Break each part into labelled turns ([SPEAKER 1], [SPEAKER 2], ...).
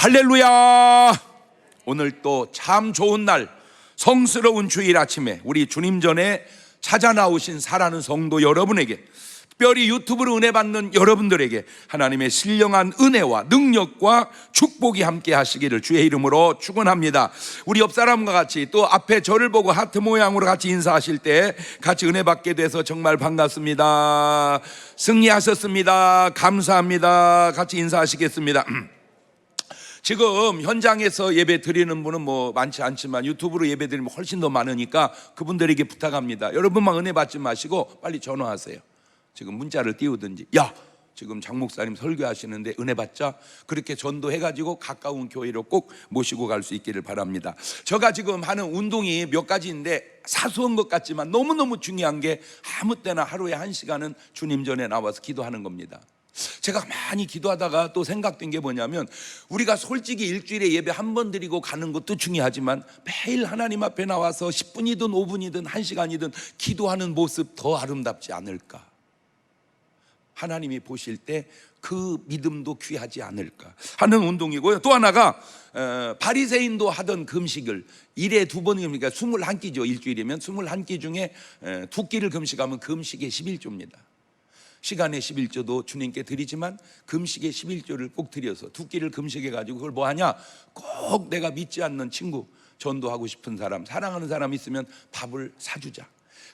[SPEAKER 1] 할렐루야. 오늘 또 참 좋은 날, 성스러운 주일 아침에 우리 주님 전에 찾아 나오신 사랑하는 성도 여러분에게, 특별히 유튜브로 은혜 받는 여러분들에게 하나님의 신령한 은혜와 능력과 축복이 함께 하시기를 주의 이름으로 축원합니다. 우리 옆 사람과 같이 또 앞에 저를 보고 하트 모양으로 같이 인사하실 때 같이 은혜 받게 돼서 정말 반갑습니다. 승리하셨습니다. 감사합니다. 같이 인사하시겠습니다. 지금 현장에서 예배 드리는 분은 뭐 많지 않지만 유튜브로 예배 드리면 훨씬 더 많으니까 그분들에게 부탁합니다. 여러분만 은혜 받지 마시고 빨리 전화하세요. 지금 문자를 띄우든지, 야 지금 장 목사님 설교하시는데 은혜 받자, 그렇게 전도해가지고 가까운 교회로 꼭 모시고 갈 수 있기를 바랍니다. 제가 지금 하는 운동이 몇 가지인데 사소한 것 같지만 너무너무 중요한 게, 아무 때나 하루에 1시간은 주님 전에 나와서 기도하는 겁니다. 제가 많이 기도하다가 또 생각된 게 뭐냐면, 우리가 솔직히 일주일에 예배 한 번 드리고 가는 것도 중요하지만 매일 하나님 앞에 나와서 10분이든 5분이든 1시간이든 기도하는 모습 더 아름답지 않을까? 하나님이 보실 때 그 믿음도 귀하지 않을까 하는 운동이고요. 또 하나가 바리새인도 하던 금식을 일에 2번이니까 21끼죠. 일주일이면 21끼 중에 2끼를 금식하면 금식의 11조입니다. 시간의 11조도 주님께 드리지만 금식의 11조를 꼭 드려서 2끼를 금식해가지고 그걸 뭐 하냐? 꼭 내가 믿지 않는 친구, 전도하고 싶은 사람, 사랑하는 사람 있으면 밥을 사주자.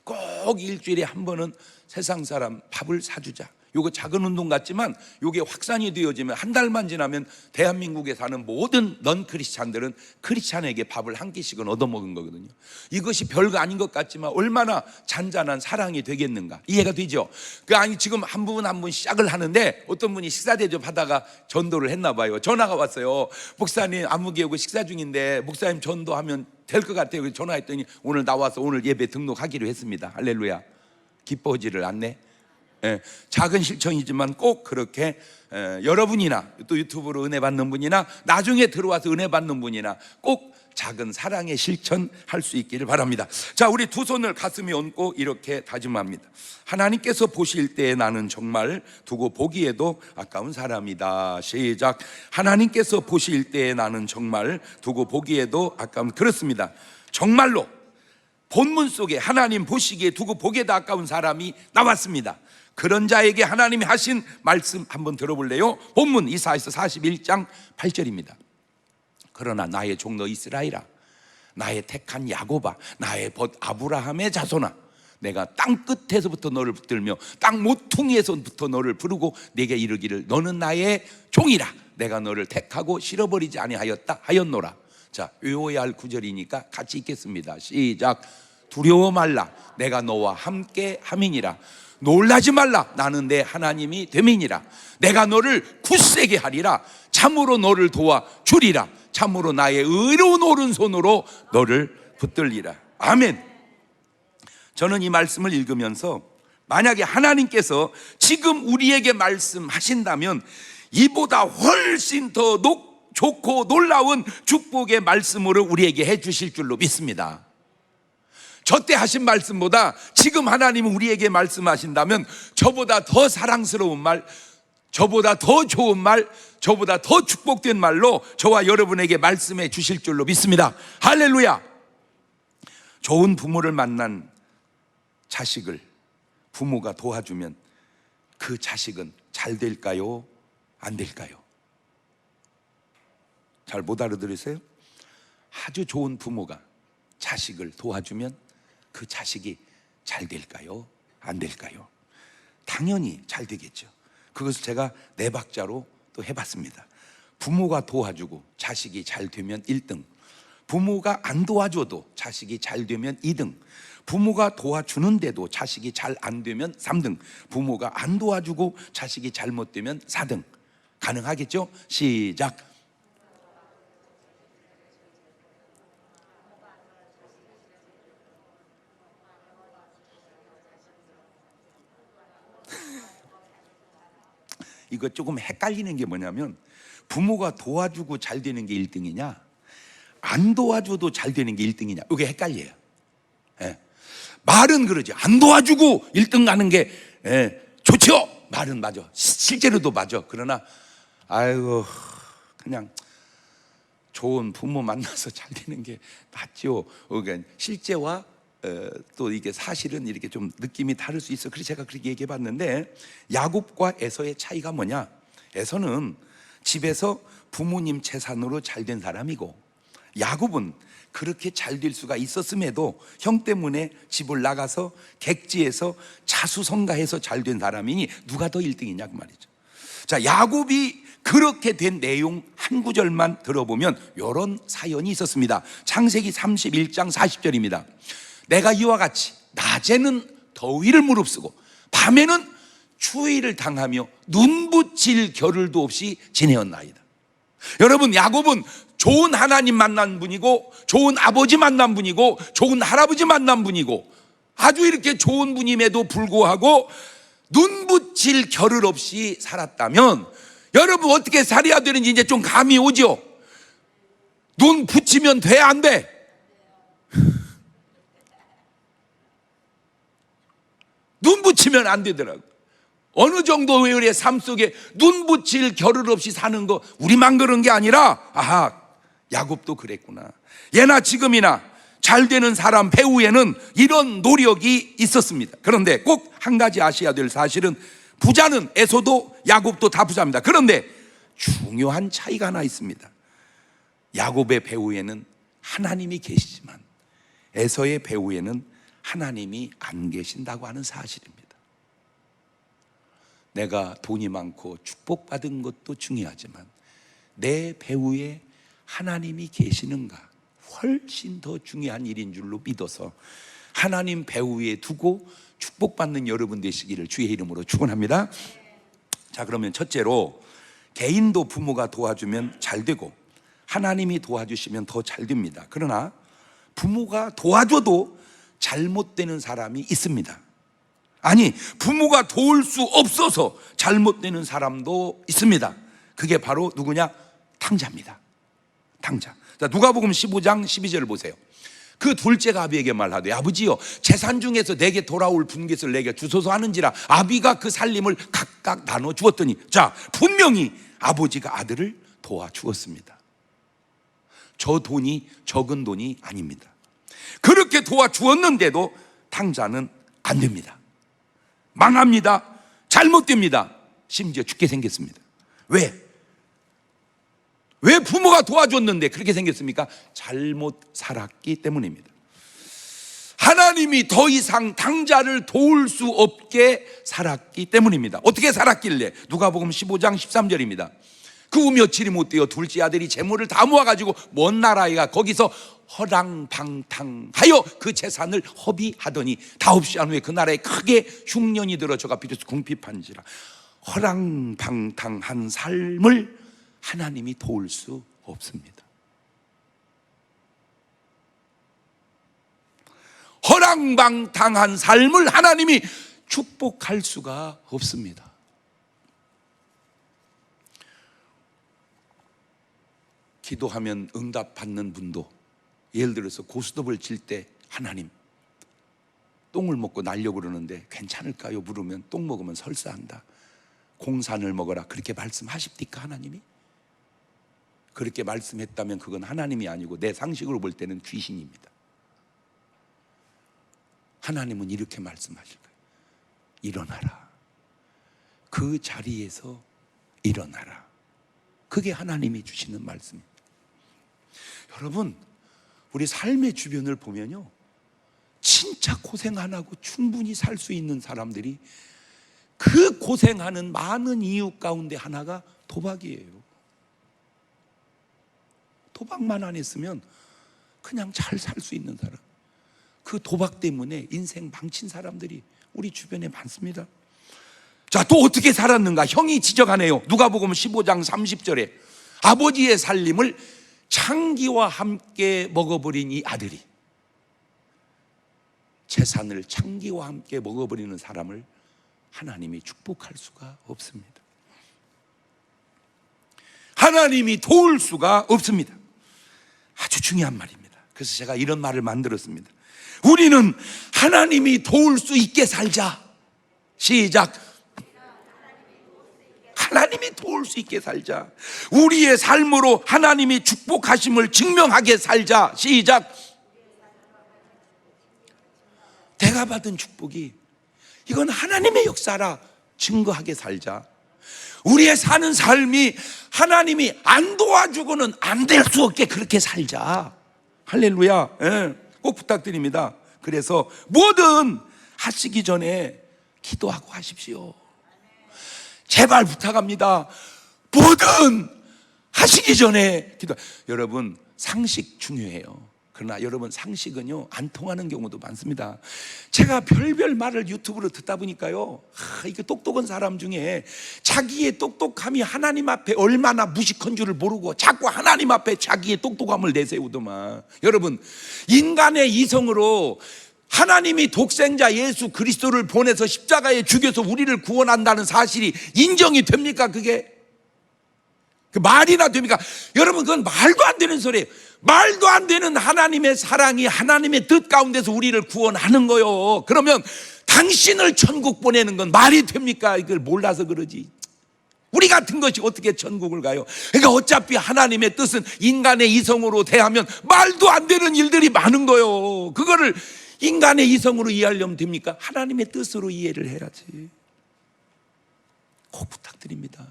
[SPEAKER 1] 꼭 일주일에 한 번은 세상 사람 밥을 사주자. 요거 작은 운동 같지만 요게 확산이 되어지면 한 달만 지나면 대한민국에 사는 모든 넌 크리스찬들은 크리스찬에게 밥을 한 끼씩은 얻어먹은 거거든요. 이것이 별거 아닌 것 같지만 얼마나 잔잔한 사랑이 되겠는가, 이해가 되죠? 아니 지금 한 분 한 분 시작을 하는데 어떤 분이 식사 대접하다가 전도를 했나 봐요. 전화가 왔어요. 목사님 안무개 오고 식사 중인데 목사님 전도하면 될 것 같아요. 그래서 전화했더니 오늘 나와서 오늘 예배 등록하기로 했습니다. 할렐루야. 기뻐하지를 않네. 작은 실천이지만 꼭 그렇게 여러분이나 또 유튜브로 은혜 받는 분이나 나중에 들어와서 은혜 받는 분이나 꼭 작은 사랑의 실천할 수 있기를 바랍니다. 자, 우리 두 손을 가슴에 얹고 이렇게 다짐합니다. 하나님께서 보실 때 나는 정말 두고 보기에도 아까운 사람이다. 시작. 하나님께서 보실 때 나는 정말 두고 보기에도 아까운, 그렇습니다. 정말로 본문 속에 하나님 보시기에 두고 보기에도 아까운 사람이 나왔습니다. 그런 자에게 하나님이 하신 말씀 한번 들어볼래요? 본문 이사야서 41장 8절입니다. 그러나 나의 종너 이스라엘아, 나의 택한 야곱아, 나의 벗 아브라함의 자손아, 내가 땅 끝에서부터 너를 붙들며 땅 모퉁이에서부터 너를 부르고 내게 이르기를 너는 나의 종이라. 내가 너를 택하고 실어버리지 아니하였다 하였노라. 자, 외워야 할 구절이니까 같이 읽겠습니다. 시작. 두려워 말라, 내가 너와 함께 함이니라. 놀라지 말라, 나는 내 하나님이 됨이니라. 내가 너를 굳세게 하리라. 참으로 너를 도와 주리라. 참으로 나의 의로운 오른손으로 너를 붙들리라. 아멘. 저는 이 말씀을 읽으면서 만약에 하나님께서 지금 우리에게 말씀하신다면 이보다 훨씬 더 좋고 놀라운 축복의 말씀으로 우리에게 해주실 줄로 믿습니다. 저때 하신 말씀보다 지금 하나님은 우리에게 말씀하신다면 저보다 더 사랑스러운 말, 저보다 더 좋은 말, 저보다 더 축복된 말로 저와 여러분에게 말씀해 주실 줄로 믿습니다. 할렐루야. 좋은 부모를 만난 자식을 부모가 도와주면 그 자식은 잘 될까요? 안 될까요? 잘 못 알아들으세요? 아주 좋은 부모가 자식을 도와주면 그 자식이 잘 될까요? 안 될까요? 당연히 잘 되겠죠. 그것을 제가 4박자로 또 해봤습니다. 부모가 도와주고 자식이 잘 되면 1등, 부모가 안 도와줘도 자식이 잘 되면 2등, 부모가 도와주는데도 자식이 잘 안 되면 3등, 부모가 안 도와주고 자식이 잘못되면 4등. 가능하겠죠? 시작. 이거 조금 헷갈리는 게 뭐냐면, 부모가 도와주고 잘 되는 게 1등이냐, 안 도와줘도 잘 되는 게 1등이냐, 이게 헷갈려요. 말은 그러지, 안 도와주고 1등 가는 게 좋죠. 말은 맞아, 실제로도 맞아. 그러나 아이고 그냥 좋은 부모 만나서 잘 되는 게 맞죠. 그러니까 실제와 또 이게 사실은 이렇게 좀 느낌이 다를 수 있어. 그래서 제가 그렇게 얘기해 봤는데, 야곱과 에서의 차이가 뭐냐? 에서는 집에서 부모님 재산으로 잘 된 사람이고, 야곱은 그렇게 잘 될 수가 있었음에도 형 때문에 집을 나가서 객지에서 자수성가해서 잘 된 사람이니 누가 더 1등이냐 그 말이죠. 자, 야곱이 그렇게 된 내용 한 구절만 들어보면 이런 사연이 있었습니다. 창세기 31장 40절입니다. 내가 이와 같이 낮에는 더위를 무릅쓰고 밤에는 추위를 당하며 눈붙일 겨를도 없이 지내었나이다. 여러분, 야곱은 좋은 하나님 만난 분이고, 좋은 아버지 만난 분이고, 좋은 할아버지 만난 분이고, 아주 이렇게 좋은 분임에도 불구하고 눈붙일 겨를 없이 살았다면, 여러분 어떻게 살아야 되는지 이제 좀 감이 오죠? 눈 붙이면 돼, 안 돼? 눈 붙이면 안 되더라고. 어느 정도의 우리의 삶 속에 눈 붙일 겨를 없이 사는 거 우리만 그런 게 아니라, 아하, 야곱도 그랬구나. 예나 지금이나 잘 되는 사람 배후에는 이런 노력이 있었습니다. 그런데 꼭 한 가지 아셔야 될 사실은, 부자는 에서도 야곱도 다 부자입니다. 그런데 중요한 차이가 하나 있습니다. 야곱의 배후에는 하나님이 계시지만 에서의 배후에는 하나님이 안 계신다고 하는 사실입니다. 내가 돈이 많고 축복받은 것도 중요하지만 내 배후에 하나님이 계시는가, 훨씬 더 중요한 일인 줄로 믿어서 하나님 배후에 두고 축복받는 여러분 되시기를 주의 이름으로 축원합니다. 자, 그러면 첫째로, 개인도 부모가 도와주면 잘 되고 하나님이 도와주시면 더 잘 됩니다. 그러나 부모가 도와줘도 잘못되는 사람이 있습니다. 아니, 부모가 도울 수 없어서 잘못되는 사람도 있습니다. 그게 바로 누구냐? 탕자입니다. 탕자. 자, 누가복음 15장 12절을 보세요. 그 둘째가 아비에게 말하되, 아버지여, 재산 중에서 내게 돌아올 분깃을 내게 주소서 하는지라. 아비가 그 살림을 각각 나눠 주었더니, 자, 분명히 아버지가 아들을 도와주었습니다. 저 돈이 적은 돈이 아닙니다. 그렇게 도와주었는데도 탕자는 안 됩니다. 망합니다. 잘못됩니다. 심지어 죽게 생겼습니다. 왜 부모가 도와줬는데 그렇게 생겼습니까? 잘못 살았기 때문입니다. 하나님이 더 이상 탕자를 도울 수 없게 살았기 때문입니다. 어떻게 살았길래? 누가복음 15장 13절입니다. 그 후 며칠이 못 되어 둘째 아들이 재물을 다 모아가지고 먼 나라에 가 거기서 허랑방탕하여 그 재산을 허비하더니, 다 없이 한 후에 그 나라에 크게 흉년이 들어 저가 비로소 궁핍한지라. 허랑방탕한 삶을 하나님이 도울 수 없습니다. 허랑방탕한 삶을 하나님이 축복할 수가 없습니다. 기도하면 응답받는 분도, 예를 들어서 고스톱을 칠 때 하나님, 똥을 먹고 날려고 그러는데 괜찮을까요? 물으면 똥 먹으면 설사한다, 공산을 먹어라, 그렇게 말씀하십니까? 하나님이? 그렇게 말씀했다면 그건 하나님이 아니고 내 상식으로 볼 때는 귀신입니다. 하나님은 이렇게 말씀하실 거예요. 일어나라. 그 자리에서 일어나라. 그게 하나님이 주시는 말씀입니다. 여러분, 우리 삶의 주변을 보면요, 진짜 고생 안 하고 충분히 살 수 있는 사람들이, 그 고생하는 많은 이유 가운데 하나가 도박이에요. 도박만 안 했으면 그냥 잘 살 수 있는 사람, 그 도박 때문에 인생 망친 사람들이 우리 주변에 많습니다. 자, 또 어떻게 살았는가? 형이 지적하네요. 누가복음 15장 30절에 아버지의 살림을 창기와 함께 먹어버린 이 아들이, 재산을 창기와 함께 먹어버리는 사람을 하나님이 축복할 수가 없습니다. 하나님이 도울 수가 없습니다. 아주 중요한 말입니다. 그래서 제가 이런 말을 만들었습니다. 우리는 하나님이 도울 수 있게 살자. 시작. 하나님이 도울 수 있게 살자. 우리의 삶으로 하나님이 축복하심을 증명하게 살자. 시작. 내가 받은 축복이 이건 하나님의 역사라 증거하게 살자. 우리의 사는 삶이 하나님이 안 도와주고는 안 될 수 없게 그렇게 살자. 할렐루야. 꼭 부탁드립니다. 그래서 뭐든 하시기 전에 기도하고 하십시오. 제발 부탁합니다. 뭐든 하시기 전에 기도. 여러분, 상식 중요해요. 그러나 여러분, 상식은요 안 통하는 경우도 많습니다. 제가 별별 말을 유튜브로 듣다 보니까요, 이게 똑똑한 사람 중에 자기의 똑똑함이 하나님 앞에 얼마나 무식한 줄을 모르고 자꾸 하나님 앞에 자기의 똑똑함을 내세우더만. 여러분, 인간의 이성으로 하나님이 독생자 예수 그리스도를 보내서 십자가에 죽여서 우리를 구원한다는 사실이 인정이 됩니까? 그게 그 말이나 됩니까? 여러분, 그건 말도 안 되는 소리예요. 말도 안 되는 하나님의 사랑이 하나님의 뜻 가운데서 우리를 구원하는 거요. 그러면 당신을 천국 보내는 건 말이 됩니까? 이걸 몰라서 그러지. 우리 같은 것이 어떻게 천국을 가요? 그러니까 어차피 하나님의 뜻은 인간의 이성으로 대하면 말도 안 되는 일들이 많은 거요. 그거를 인간의 이성으로 이해하려면 됩니까? 하나님의 뜻으로 이해를 해야지. 꼭 부탁드립니다.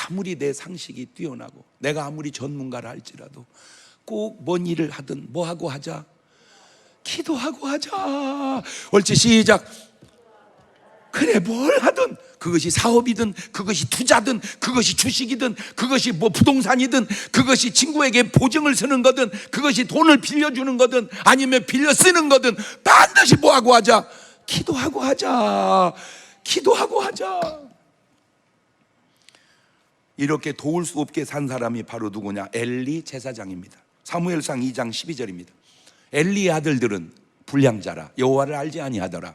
[SPEAKER 1] 아무리 내 상식이 뛰어나고 내가 아무리 전문가라 할지라도 꼭 뭔 일을 하든 뭐하고 하자? 기도하고 하자. 옳지, 시작. 그래, 뭘 하든, 그것이 사업이든 그것이 투자든 그것이 주식이든 그것이 뭐 부동산이든 그것이 친구에게 보증을 서는 거든 그것이 돈을 빌려주는 거든 아니면 빌려 쓰는 거든 반드시 뭐하고 하자? 기도하고 하자. 기도하고 하자. 이렇게 도울 수 없게 산 사람이 바로 누구냐? 엘리 제사장입니다. 사무엘상 2장 12절입니다. 엘리의 아들들은 불량자라 여호와를 알지 아니하더라.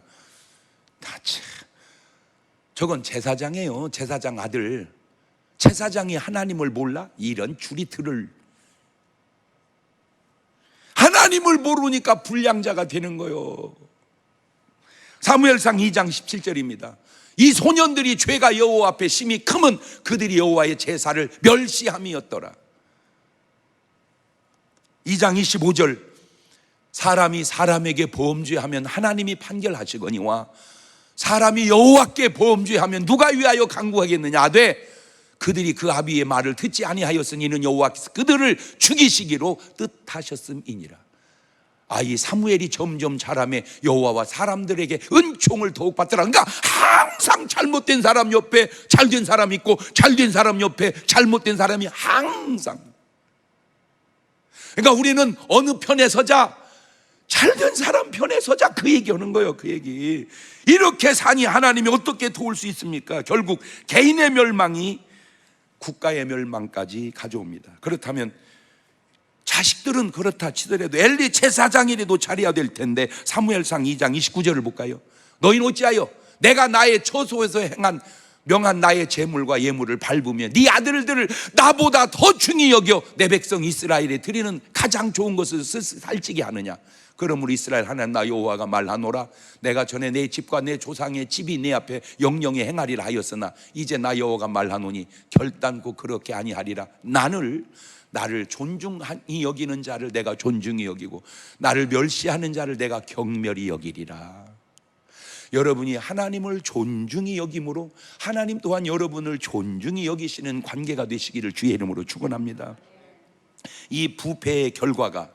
[SPEAKER 1] 저건 제사장이에요. 제사장 아들. 제사장이 하나님을 몰라? 이런 줄이 들을. 하나님을 모르니까 불량자가 되는 거예요. 사무엘상 2장 17절입니다. 이 소년들이 죄가 여호와 앞에 심히 크면 그들이 여호와의 제사를 멸시함이었더라. 2장 25절. 사람이 사람에게 범죄하면 하나님이 판결하시거니와 사람이 여호와께 범죄하면 누가 위하여 강구하겠느냐 하되 그들이 그 아비의 말을 듣지 아니하였으니 이는 여호와께서 그들을 죽이시기로 뜻하셨음이니라. 이 사무엘이 점점 자라매 여호와와 사람들에게 은총을 더욱 받더라. 그러니까 항상 잘못된 사람 옆에 잘된 사람이 있고 잘된 사람 옆에 잘못된 사람이 항상. 그러니까 우리는 어느 편에 서자? 잘된 사람 편에 서자. 그 얘기하는 거예요. 그 얘기. 이렇게 사니 하나님이 어떻게 도울 수 있습니까? 결국 개인의 멸망이 국가의 멸망까지 가져옵니다. 그렇다면 자식들은 그렇다 치더라도 엘리 제사장이라도 잘해야 될 텐데 사무엘상 2장 29절을 볼까요? 너희는 어찌하여 내가 나의 처소에서 명한 나의 재물과 예물을 밟으며 네 아들들을 나보다 더 중히 여겨 내 백성 이스라엘에 드리는 가장 좋은 것을 살찌게 하느냐? 그러므로 이스라엘 하나님 나 여호와가 말하노라. 내가 전에 내 집과 내 조상의 집이 내 앞에 영영히 행하리라 하였으나 이제 나 여호와가 말하노니 결단코 그렇게 아니하리라. 나를 존중히 여기는 자를 내가 존중히 여기고 나를 멸시하는 자를 내가 경멸히 여기리라. 여러분이 하나님을 존중히 여김으로 하나님 또한 여러분을 존중히 여기시는 관계가 되시기를 주의 이름으로 축원합니다. 이 부패의 결과가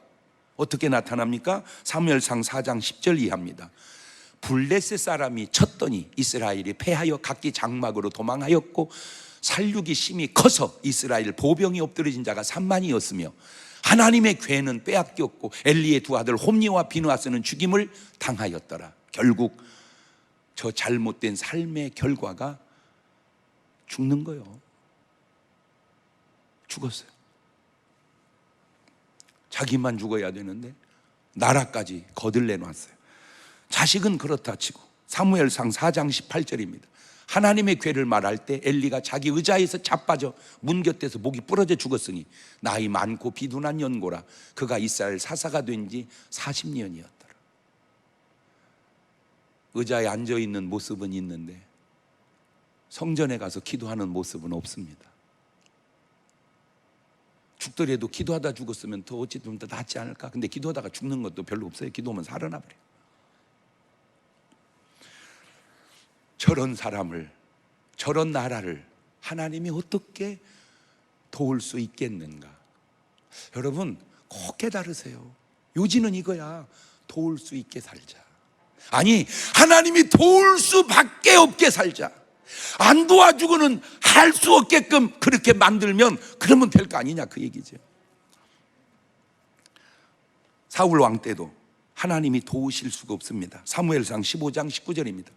[SPEAKER 1] 어떻게 나타납니까? 사무엘상 4장 10절 이하입니다. 블레셋 사람이 쳤더니 이스라엘이 패하여 각기 장막으로 도망하였고 살육이 심히 커서 이스라엘 보병이 엎드러진 자가 3만이었으며 하나님의 괴는 빼앗겼고 엘리의 두 아들 홈니와 비누아스는 죽임을 당하였더라. 결국 저 잘못된 삶의 결과가 죽는 거예요. 죽었어요. 자기만 죽어야 되는데 나라까지 거들내 놨어요. 자식은 그렇다 치고 사무엘상 4장 18절입니다. 하나님의 괴를 말할 때 엘리가 자기 의자에서 자빠져 문 곁에서 목이 부러져 죽었으니 나이 많고 비둔한 연고라. 그가 이스라엘 사사가 된 지 40년이었더라. 의자에 앉아있는 모습은 있는데 성전에 가서 기도하는 모습은 없습니다. 죽더라도 기도하다 죽었으면 더 어찌 좀 더 낫지 않을까? 근데 기도하다가 죽는 것도 별로 없어요. 기도하면 살아나 버려요. 저런 사람을, 저런 나라를 하나님이 어떻게 도울 수 있겠는가? 여러분 꼭 깨달으세요. 요지는 이거야. 도울 수 있게 살자. 아니, 하나님이 도울 수밖에 없게 살자. 안 도와주고는 할 수 없게끔 그렇게 만들면 그러면 될 거 아니냐, 그 얘기죠. 사울 왕 때도 하나님이 도우실 수가 없습니다. 사무엘상 15장 19절입니다.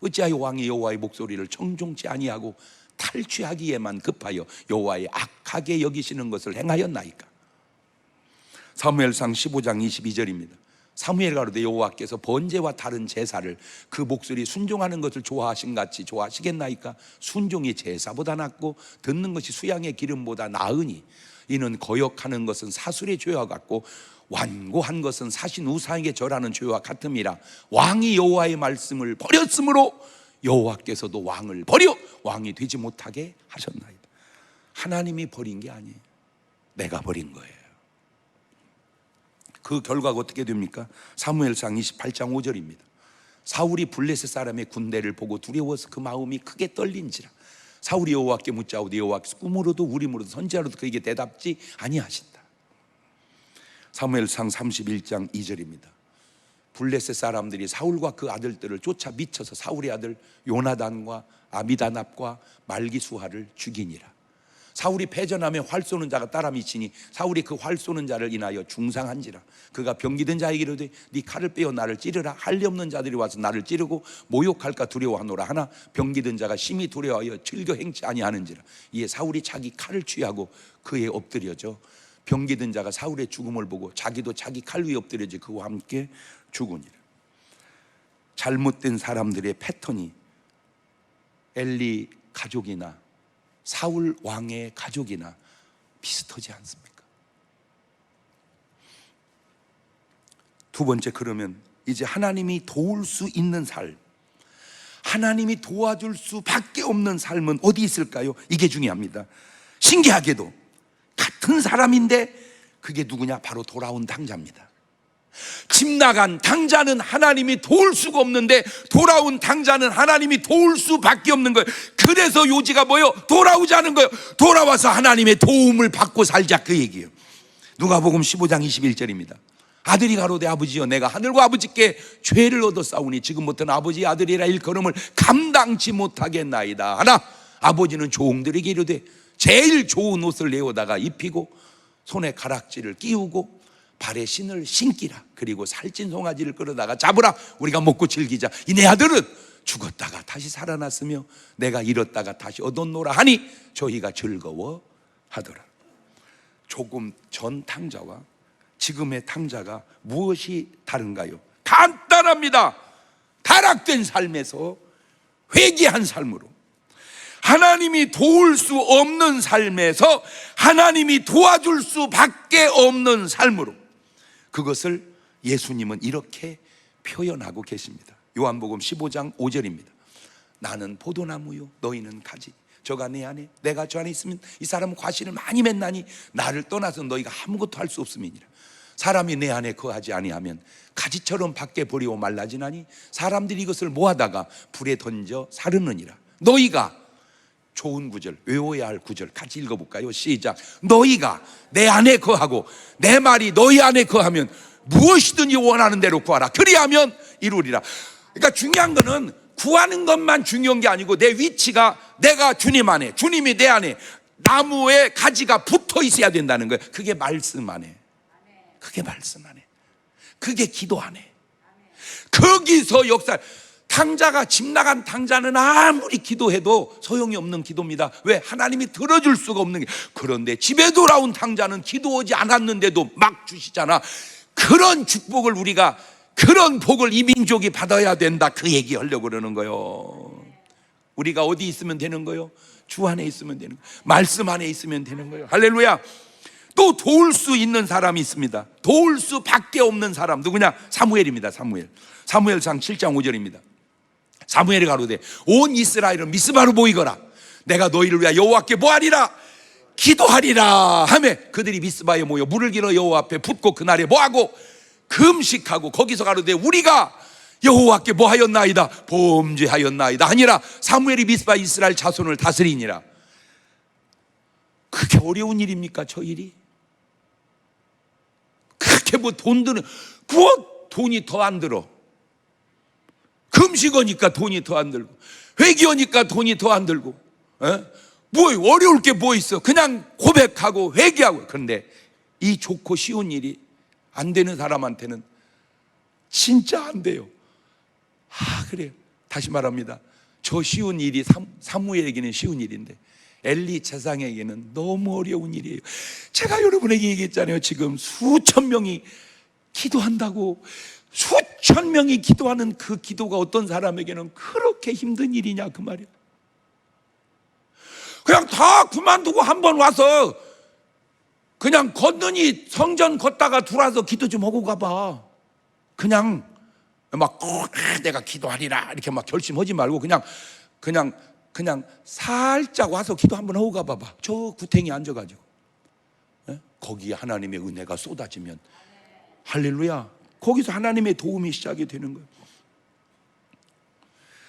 [SPEAKER 1] 어찌하여 왕이 여호와의 목소리를 청종치 아니하고 탈취하기에만 급하여 여호와의 악하게 여기시는 것을 행하였나이까? 사무엘상 15장 22절입니다. 사무엘 가로되 여호와께서 번제와 다른 제사를 그 목소리 순종하는 것을 좋아하신 같이 좋아하시겠나이까? 순종이 제사보다 낫고 듣는 것이 수양의 기름보다 나으니 이는 거역하는 것은 사술의 죄와 같고 완고한 것은 사신 우상에게 절하는 죄와 같음이라. 왕이 여호와의 말씀을 버렸으므로 여호와께서도 왕을 버려 왕이 되지 못하게 하셨나이다. 하나님이 버린 게 아니에요. 내가 버린 거예요. 그 결과가 어떻게 됩니까? 사무엘상 28장 5절입니다. 사울이 블레셋 사람의 군대를 보고 두려워서 그 마음이 크게 떨린지라. 사울이 여호와께 묻자오되 여호와께서 꿈으로도 우림으로도 선지자로도 그에게 대답지 아니하신다. 사무엘상 31장 2절입니다. 블레셋 사람들이 사울과 그 아들들을 쫓아 미쳐서 사울의 아들 요나단과 아미다납과 말기수하를 죽이니라. 사울이 패전하며 활 쏘는 자가 따라 미치니 사울이 그 활 쏘는 자를 인하여 중상한지라. 그가 병기든 자에게 이르되 네 칼을 빼어 나를 찌르라. 할례 없는 자들이 와서 나를 찌르고 모욕할까 두려워하노라. 하나 병기든 자가 심히 두려워하여 즐겨 행치 아니하는지라. 이에 사울이 자기 칼을 취하고 그에 엎드려져 병기든 자가 사울의 죽음을 보고 자기도 자기 칼 위에 엎드려져 그와 함께 죽으니라. 잘못된 사람들의 패턴이 엘리 가족이나 사울 왕의 가족이나 비슷하지 않습니까? 두 번째, 그러면 이제 하나님이 도울 수 있는 삶, 하나님이 도와줄 수밖에 없는 삶은 어디 있을까요? 이게 중요합니다. 신기하게도 같은 사람인데 그게 누구냐? 바로 돌아온 당자입니다. 집 나간 당자는 하나님이 도울 수가 없는데 돌아온 당자는 하나님이 도울 수밖에 없는 거예요. 그래서 요지가 뭐예요? 돌아오자는 거예요. 돌아와서 하나님의 도움을 받고 살자, 그 얘기예요. 누가복음 15장 21절입니다. 아들이 가로되 아버지여 내가 하늘과 아버지께 죄를 얻어 싸우니 지금부터는 아버지의 아들이라 일컬음을 감당치 못하겠나이다 하나 아버지는 종들에게 이르되 제일 좋은 옷을 내어다가 입히고 손에 가락지를 끼우고 발에 신을 신기라. 그리고 살찐 송아지를 끌어다가 잡으라. 우리가 먹고 즐기자. 이 내 아들은 죽었다가 다시 살아났으며 내가 잃었다가 다시 얻었노라 하니 저희가 즐거워하더라. 조금 전 탕자와 지금의 탕자가 무엇이 다른가요? 간단합니다. 타락된 삶에서 회개한 삶으로, 하나님이 도울 수 없는 삶에서 하나님이 도와줄 수밖에 없는 삶으로, 그것을 예수님은 이렇게 표현하고 계십니다. 요한복음 15장 5절입니다. 나는 포도나무요 너희는 가지. 저가 내 안에 내가 저 안에 있으면 이 사람은 과실을 많이 맺나니 나를 떠나서 너희가 아무것도 할 수 없음이니라. 사람이 내 안에 거하지 아니하면 가지처럼 밖에 버리고 말라지나니 사람들이 이것을 모아다가 불에 던져 사르느니라. 너희가, 좋은 구절, 외워야 할 구절 같이 읽어볼까요? 시작. 너희가 내 안에 거하고 내 말이 너희 안에 거하면 무엇이든지 원하는 대로 구하라. 그리하면 이루리라. 그러니까 중요한 거는 구하는 것만 중요한 게 아니고 내 위치가 내가 주님 안에, 주님이 내 안에, 나무에 가지가 붙어 있어야 된다는 거예요. 그게 말씀 안에, 그게 말씀 안에, 그게 기도 안에. 거기서 역사. 탕자가, 집 나간 탕자는 아무리 기도해도 소용이 없는 기도입니다. 왜? 하나님이 들어줄 수가 없는 게. 그런데 집에 돌아온 탕자는 기도하지 않았는데도 막 주시잖아. 그런 축복을 우리가, 그런 복을 이 민족이 받아야 된다, 그 얘기 하려고 그러는 거예요. 우리가 어디 있으면 되는 거예요? 주 안에 있으면 되는 거예요. 말씀 안에 있으면 되는 거예요. 할렐루야. 또 도울 수 있는 사람이 있습니다. 도울 수밖에 없는 사람 누구냐? 사무엘입니다. 사무엘상 7장 5절입니다. 사무엘이 가로되 온 이스라엘은 미스바로 모이거라. 내가 너희를 위하여 여호와께 뭐하리라? 기도하리라 하며 그들이 미스바에 모여 물을 길어 여호와 앞에 붓고 그날에 뭐하고? 금식하고 거기서 가로되 우리가 여호와께 뭐하였나이다? 범죄하였나이다 하니라. 사무엘이 미스바 이스라엘 자손을 다스리니라. 그렇게 어려운 일입니까? 저 일이? 그렇게 뭐 돈 드는, 그거 돈이 더 안 들어. 금식하니까 돈이 더 안 들고, 회개하니까 돈이 더 안 들고, 뭐 어려울 게 뭐 있어? 그냥 고백하고 회개하고. 그런데 이 좋고 쉬운 일이 안 되는 사람한테는 진짜 안 돼요. 그래요. 다시 말합니다. 저 쉬운 일이 사무엘에게는 쉬운 일인데 엘리 제사장에게는 너무 어려운 일이에요. 제가 여러분에게 얘기했잖아요. 지금 수천 명이 기도한다고. 수천 명이 기도하는 그 기도가 어떤 사람에게는 그렇게 힘든 일이냐 그 말이야. 그냥 다 그만두고 한번 와서 그냥 걷느니 성전 걷다가 들어와서 기도 좀 하고 가봐. 그냥 막 내가 기도하리라 이렇게 막 결심하지 말고 그냥 살짝 와서 기도 한번 하고 가봐봐. 저 구탱이 앉아가지고 거기에 하나님의 은혜가 쏟아지면 할렐루야, 거기서 하나님의 도움이 시작이 되는 거예요.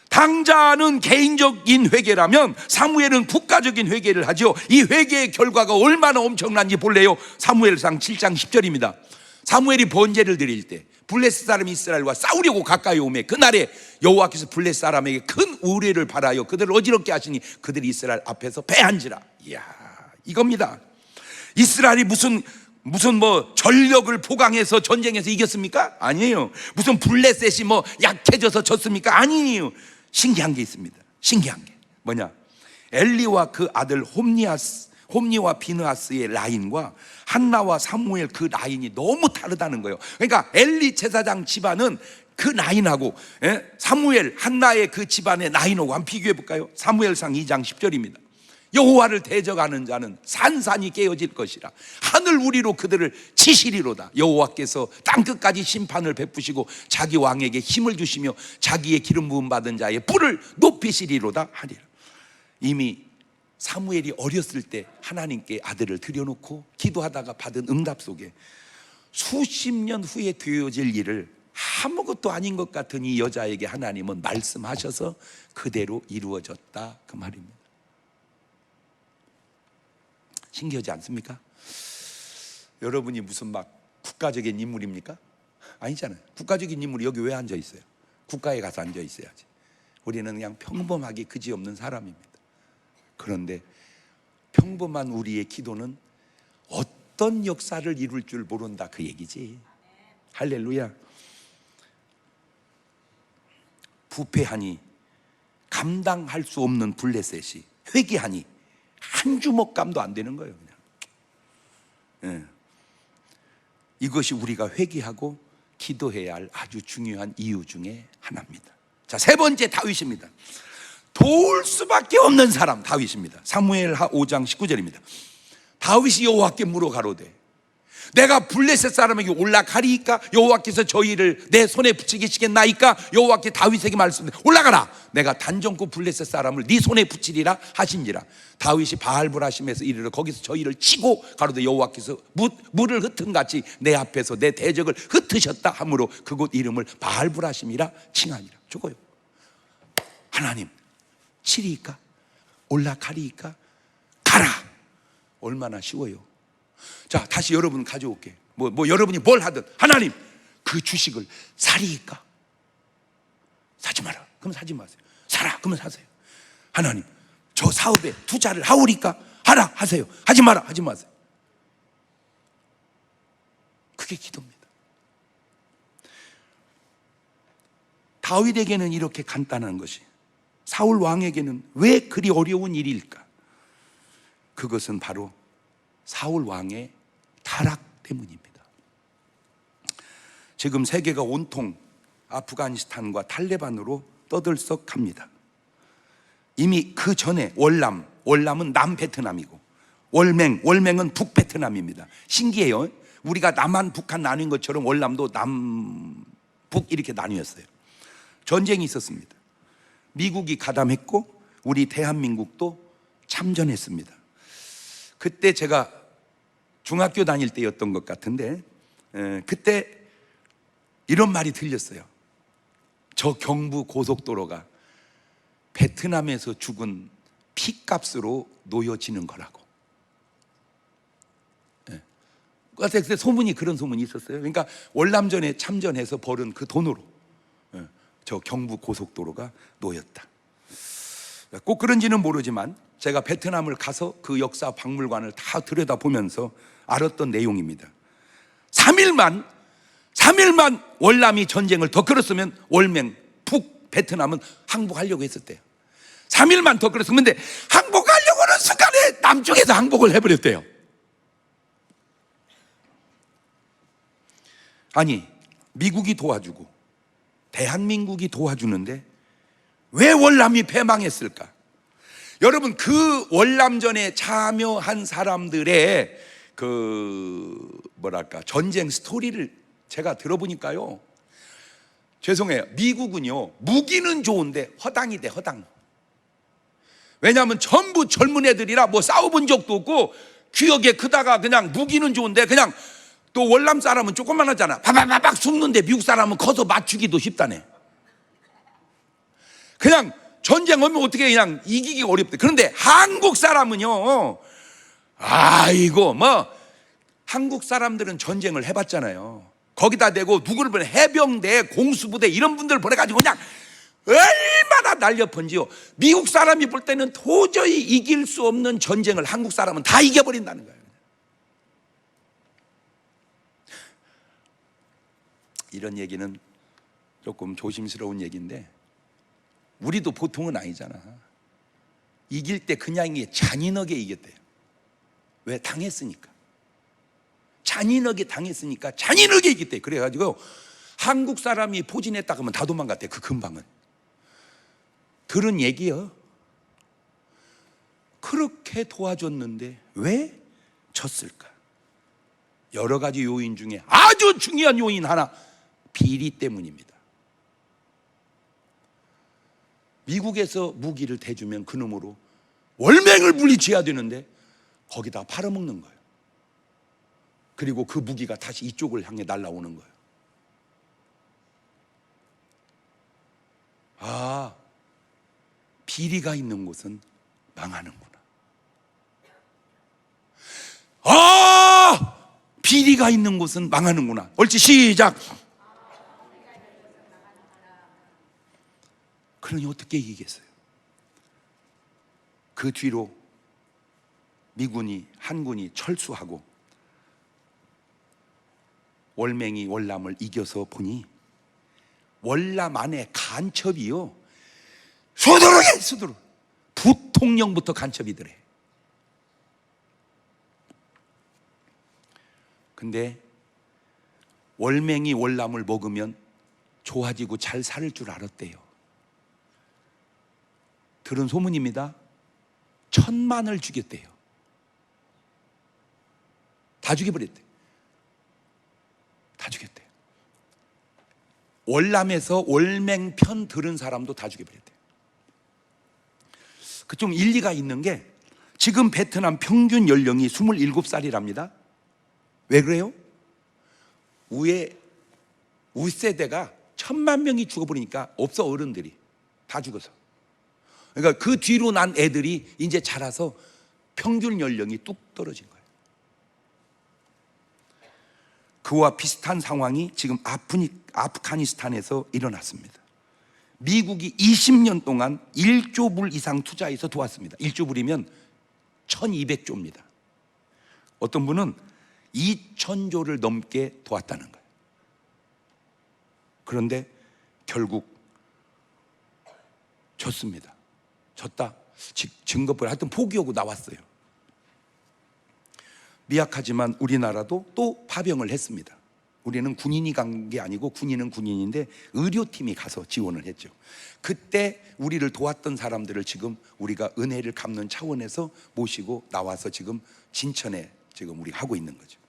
[SPEAKER 1] 당자는 개인적인 회개라면 사무엘은 국가적인 회개를 하죠. 이 회개의 결과가 얼마나 엄청난지 볼래요? 사무엘상 7장 10절입니다 사무엘이 번제를 드릴 때 블레셋 사람 이스라엘과 싸우려고 가까이 오매 그날에 여호와께서 블레셋 사람에게 큰 우레를 발하여 그들을 어지럽게 하시니 그들이 이스라엘 앞에서 패한지라. 이야, 이겁니다. 이스라엘이 무슨 뭐 전력을 포강해서 전쟁에서 이겼습니까? 아니에요. 무슨 블레셋이 뭐 약해져서 졌습니까? 아니에요. 신기한 게 있습니다. 신기한 게 뭐냐? 엘리와 그 아들 홈니와 비느하스의 라인과 한나와 사무엘 그 라인이 너무 다르다는 거예요. 그러니까 엘리 제사장 집안은 그 라인하고 사무엘 한나의 그 집안의 라인하고 한번 비교해 볼까요? 사무엘상 2장 10절입니다 여호와를 대적하는 자는 산산이 깨어질 것이라. 하늘 우리로 그들을 치시리로다. 여호와께서 땅끝까지 심판을 베푸시고 자기 왕에게 힘을 주시며 자기의 기름 부음 받은 자의 뿔을 높이시리로다 하리라. 이미 사무엘이 어렸을 때 하나님께 아들을 드려놓고 기도하다가 받은 응답 속에 수십 년 후에 되어질 일을 아무것도 아닌 것 같은 이 여자에게 하나님은 말씀하셔서 그대로 이루어졌다 그 말입니다. 신기하지 않습니까? 여러분이 무슨 막 국가적인 인물입니까? 아니잖아요. 국가적인 인물이 여기 왜 앉아 있어요? 국가에 가서 앉아 있어야지. 우리는 그냥 평범하게 그지없는 사람입니다. 그런데 평범한 우리의 기도는 어떤 역사를 이룰 줄 모른다 그 얘기지. 할렐루야. 부패하니 감당할 수 없는 블레셋이 회개하니 한 주먹감도 안 되는 거예요. 그냥. 이것이 우리가 회개하고 기도해야 할 아주 중요한 이유 중에 하나입니다. 자, 세 번째 다윗입니다. 도울 수밖에 없는 사람 다윗입니다. 사무엘하 5장 19절입니다 다윗이 여호와께 물어 가로되 내가 블레셋 사람에게 올라가리이까? 여호와께서 저희를 내 손에 붙이시겠나이까? 여호와께 다윗에게 말씀해 올라가라. 내가 단정코 블레셋 사람을 네 손에 붙이리라 하신지라. 다윗이 바알브라심에서 이르러 거기서 저희를 치고 가로되 여호와께서 물을 흩은 같이 내 앞에서 내 대적을 흩으셨다 하므로 그곳 이름을 바알브라심이라 칭하니라. 저거요. 하나님 치리이까? 올라가리이까? 가라. 얼마나 쉬워요. 자, 다시 여러분 가져올게. 뭐 여러분이 뭘 하든 하나님 그 주식을 사리이까? 사지 마라. 그럼 사지 마세요. 사라. 그러면 사세요. 하나님 저 사업에 투자를 하오리까? 하라. 하세요. 하지 마라. 하지 마세요. 그게 기도입니다. 다윗에게는 이렇게 간단한 것이 사울 왕에게는 왜 그리 어려운 일일까? 그것은 바로 사울 왕의 타락 때문입니다. 지금 세계가 온통 아프가니스탄과 탈레반으로 떠들썩합니다. 이미 그 전에 월남은 남베트남이고 월맹은 북베트남입니다. 신기해요. 우리가 남한 북한 나뉜 것처럼 월남도 남북 이렇게 나뉘었어요. 전쟁이 있었습니다. 미국이 가담했고 우리 대한민국도 참전했습니다. 그때 제가 중학교 다닐 때였던 것 같은데 그때 이런 말이 들렸어요. 저 경부 고속도로가 베트남에서 죽은 피값으로 놓여지는 거라고. 그때 소문이, 그런 소문이 있었어요. 그러니까 월남전에 참전해서 벌은 그 돈으로 저 경부 고속도로가 놓였다. 꼭 그런지는 모르지만 제가 베트남을 가서 그 역사 박물관을 다 들여다보면서 알았던 내용입니다. 3일만 월남이 전쟁을 더 끌었으면 월맹, 북, 베트남은 항복하려고 했었대요. 3일만 더 끌었으면. 근데 항복하려고 하는 순간에 남쪽에서 항복을 해버렸대요. 아니, 미국이 도와주고 대한민국이 도와주는데 왜 월남이 패망했을까? 여러분, 그 월남전에 참여한 사람들의 전쟁 스토리를 제가 들어보니까요, 죄송해요, 미국은요 무기는 좋은데 허당이 돼, 허당. 왜냐하면 전부 젊은 애들이라 뭐 싸워본 적도 없고 기억에 크다가 그냥 무기는 좋은데 그냥, 또 월남 사람은 조그만하잖아. 바바바박 숨는데 미국 사람은 커서 맞추기도 쉽다네. 그냥 전쟁 오면 어떻게 그냥 이기기가 어렵대. 그런데 한국 사람은요, 아이고 한국 사람들은 전쟁을 해봤잖아요. 거기다 대고 누구를 보내, 해병대, 공수부대 이런 분들 보내가지고 그냥 얼마나 날려펀지요. 미국 사람이 볼 때는 도저히 이길 수 없는 전쟁을 한국 사람은 다 이겨버린다는 거예요. 이런 얘기는 조금 조심스러운 얘기인데 우리도 보통은 아니잖아. 이길 때 그냥 잔인하게 이겼대요. 왜? 당했으니까. 잔인하게 당했으니까 잔인하게 이겼대. 그래가지고 한국 사람이 포진했다 그러면 다 도망갔대. 그 근방은. 들은 얘기요. 그렇게 도와줬는데 왜 졌을까? 여러 가지 요인 중에 아주 중요한 요인 하나, 비리 때문입니다. 미국에서 무기를 대주면 그놈으로 월맹을 물리쳐야 되는데 거기다 팔아먹는 거예요. 그리고 그 무기가 다시 이쪽을 향해 날아오는 거예요. 아, 비리가 있는 곳은 망하는구나. 아, 비리가 있는 곳은 망하는구나. 옳지, 시작. 그러니 어떻게 이기겠어요? 그 뒤로 미군이, 한군이 철수하고 월맹이 월남을 이겨서 보니 월남 안에 간첩이요, 수두룩 부통령부터 간첩이더래. 근데 월맹이 월남을 먹으면 좋아지고 잘 살 줄 알았대요. 들은 소문입니다. 1,000만을 죽였대요. 다 죽여버렸대요. 다 죽였대요. 월남에서 월맹 편 들은 사람도 다 죽여버렸대요. 그 좀 일리가 있는 게, 지금 베트남 평균 연령이 27살이랍니다. 왜 그래요? 우세대가 1,000만 명이 죽어버리니까 없어, 어른들이 다 죽어서. 그러니까 그 뒤로 난 애들이 이제 자라서 평균 연령이 뚝 떨어진 거예요. 그와 비슷한 상황이 지금 아프가니스탄에서 일어났습니다. 미국이 20년 동안 1조 불 이상 투자해서 도왔습니다. 1조 불이면 1200조입니다. 어떤 분은 2000조를 넘게 도왔다는 거예요. 그런데 결국 졌습니다. 졌다. 증거를 하여튼 포기하고 나왔어요. 미약하지만 우리나라도 또 파병을 했습니다. 우리는 군인이 간 게 아니고, 군인은 군인인데 의료팀이 가서 지원을 했죠. 그때 우리를 도왔던 사람들을 지금 우리가 은혜를 갚는 차원에서 모시고 나와서 지금 진천에 지금 우리 하고 있는 거죠.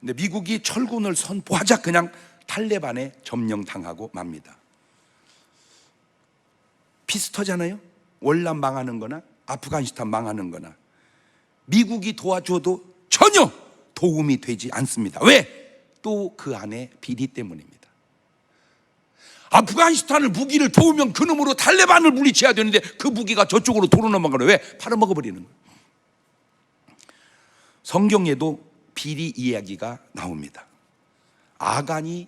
[SPEAKER 1] 근데 미국이 철군을 선포하자 그냥 탈레반에 점령당하고 맙니다. 비슷하잖아요. 월남 망하는 거나 아프가니스탄 망하는 거나 미국이 도와줘도 전혀 도움이 되지 않습니다. 왜? 또 그 안에 비리 때문입니다. 아프가니스탄을 무기를 도우면 그놈으로 탈레반을 물리쳐야 되는데 그 무기가 저쪽으로 도로 넘어가는 거예요. 왜? 팔아먹어버리는 거예요. 성경에도 비리 이야기가 나옵니다. 아간이